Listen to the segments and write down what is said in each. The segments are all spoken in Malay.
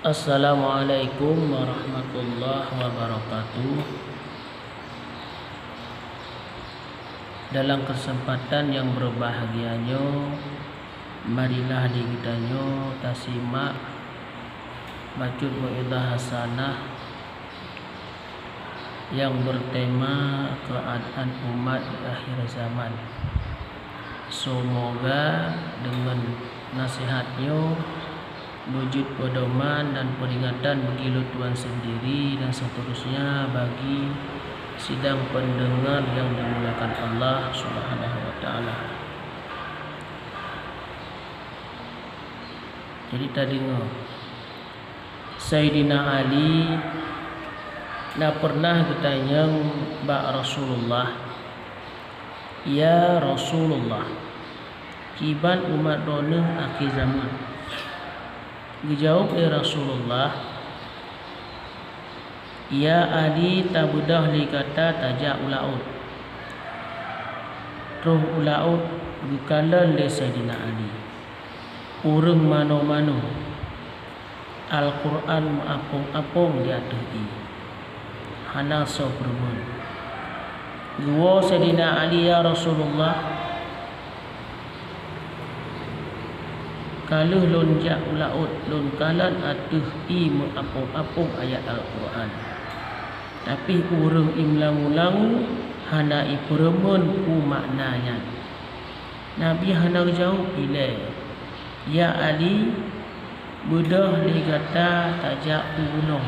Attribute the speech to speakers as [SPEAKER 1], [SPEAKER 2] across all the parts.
[SPEAKER 1] Assalamualaikum warahmatullahi wabarakatuh. Dalam kesempatan yang berbahagianya, marilah kita simak bacaan mu'idzah hasanah yang bertema keadaan umat di akhir zaman. Semoga dengan nasihatnya wujud pedoman dan peringatan bagi Tuhan sendiri dan seterusnya bagi sidang pendengar yang dimuliakan Allah Subhanahu wa taala. Jadi tadi Sayyidina Ali nak pernah bertanya ba Rasulullah, ya Rasulullah, kiban umat dona akhir zaman. Dijawab oleh Rasulullah, ya Ali tabudah li kata tajak ulaud. Roh ulaud bukalan le Sayyidina Ali. Urang mano-mano Al-Quran apung-apung di atas hana so permun. Gua Sayyidina Ali, ya Rasulullah, kalau lonjak ulaud lon kalan atuh mu apung-apung ayat Al-Quran. Tapi urang imlang-ulang hana iperemun ku maknanya. Nabi hana jawab bila, ya Ali, bedah li kata tajak gunung.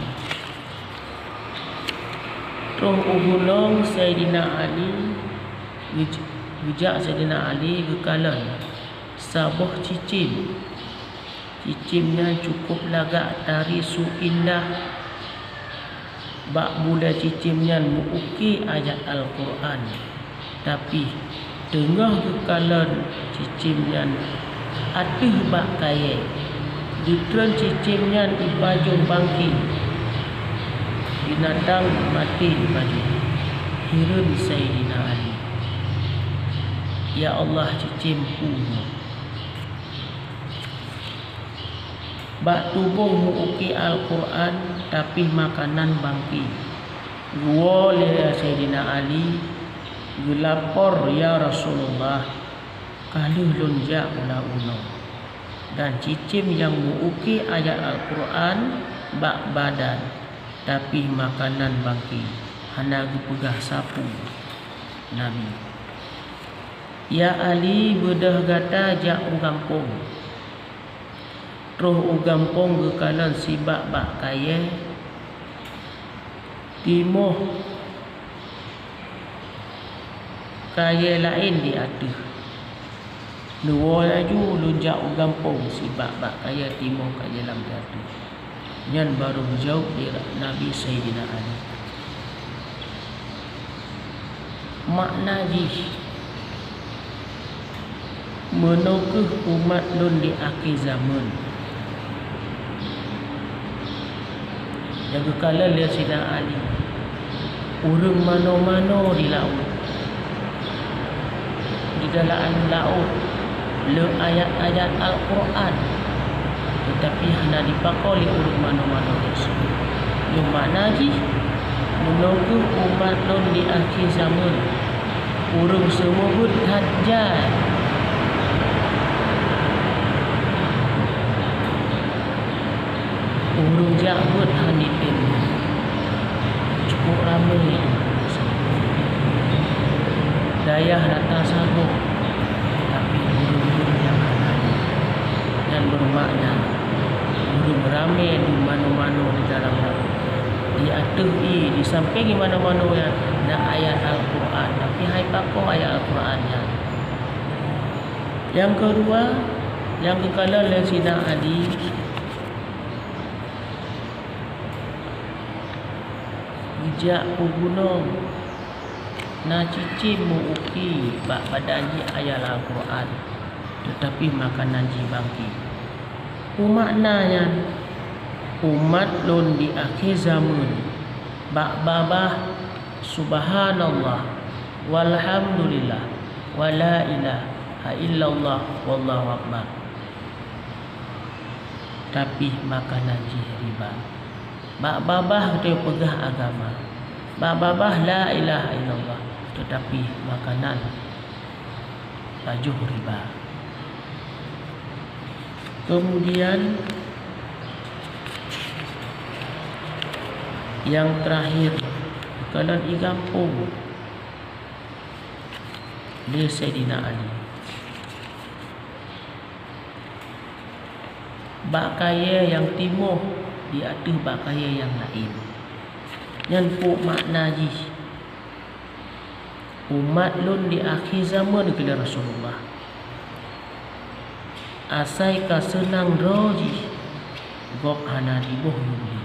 [SPEAKER 1] Roh gunung Sayyidina Ali, bijak Sayyidina Ali gekalan sabah cicim. Cicimnya cukup lagak tari su indah. Bak mula cicimnya muuki ayat Al-Quran. Tapi tengah kekalan cicimnya atih bak kaya. Ditren cicimnya ibaju bangki. Binatang mati ibaju. Hirun Sayyidina Ali, ya Allah, cicimku bak tubuh muuki Al-Quran tapi makanan bangki. Gua le Sayyidina Ali gelapor, ya Rasulullah, kalau lonjak ula-ula dan cicim yang muuki ayat Al-Quran bak badan tapi makanan bangki. Hana pegah sapu Nabi. Ya Ali, bedah gata jak ugampung. Roh ugampung gekalan sibak bak kaya. Timoh kaya lain di atas. Nuwa laju lunjak ugampung sibak bak kaya, timoh kaya lam di atas. Yang baru jauh di Nabi Sayyidina Ali. Makna jih menukah umat lun di akhir zaman. Jaga kala lihat Sayyidina Ali, urang mano-mano di laut, di dalam laut le ayat-ayat Al-Quran, tetapi hanya dipakai oleh urang mano-mano tersebut. Yang mana jih menunggu umat lun di akhir zaman, urang semua berhajat. Urang jabut hanipin cukup ramai. Dayah datang sanggup, tapi urang yang ada dan bermakna. Urang ramai di mana-mana di dalam laut, di atas di samping mana-mana yang ada ayat Al-Quran, tapi hai pakai ayat Al-Qurannya. Yang kedua, yang kekala Sayyidina Ali, bijak gunung na cicim muuki bak badanji ayat Al-Quran, tetapi makanan ji bangki. Maknanya umat lun di akhir zaman bak babah subhanallah walhamdulillah wala ilaha illallah wallahu akbar. tapi makan najis riba. Bak babah dia pegah agama. Bak babah la ilaha illallah, tetapi makanan tajuh riba. Kemudian yang terakhir, kalau di kampung dia Sayyidina Ali. Bak kaya yang timur di atas bak kaya yang lain. Yang puk makna ji umat lun di akhir zaman kepada Rasulullah. Asai ka senang roji gok hana dibuh yuli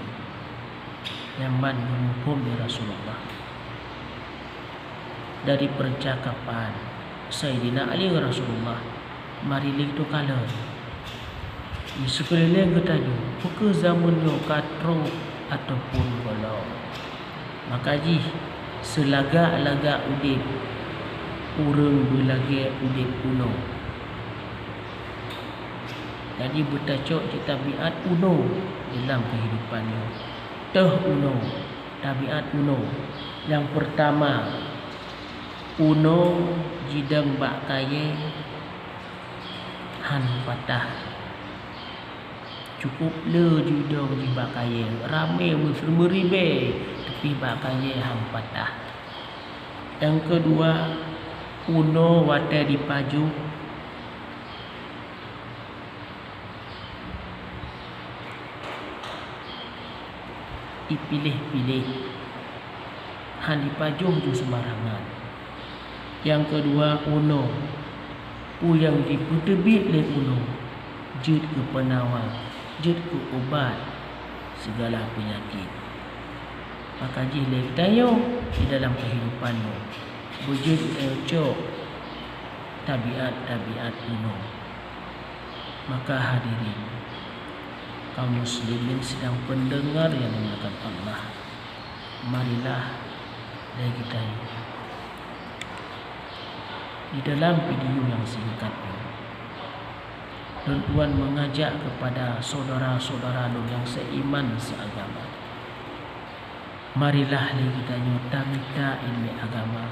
[SPEAKER 1] yang man menghubung di Rasulullah. Dari percakapan Sayyidina Ali dengan Rasulullah, mari lihat kalau di sekeliling ketaju buka zamannya katro ataupun golong. Maka ji selagak-lagak udip urang belagi udip kuno. Jadi bertacuk di tabiat uno dalam kehidupannya. Teh uno, tabiat uno. Yang pertama, uno jidang bak kaya han patah. Cukup le jidang di bak kaya. Ramai beribe, tapi bak kaya han patah. Yang kedua, uno wadah di paju. Dipilih-pilih han dipajung tu sembarangan. Yang kedua, uno yang diputebit le uno jid ke penawar, jid ke ubat segala penyakit. Maka jilek tayo di dalam kehidupanmu bujud elcok tabiat-tabiat uno. Maka hadirin kaum muslimin sedang pendengar yang dimuliakan Allah, marilah dari kita di dalam video yang singkat ini, Tuan mengajak kepada saudara-saudara yang seiman seagama. Marilah kita nyata minta ilmu agama.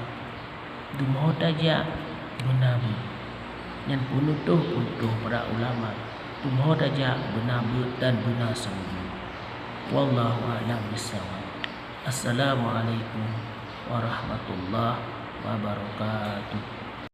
[SPEAKER 1] Dumoh aja benabu. Yang penutuh para ulama. Dumoh aja benabu dan benar sendiri. Wallahu a'lam bishawab. Assalamualaikum warahmatullahi wabarakatuh.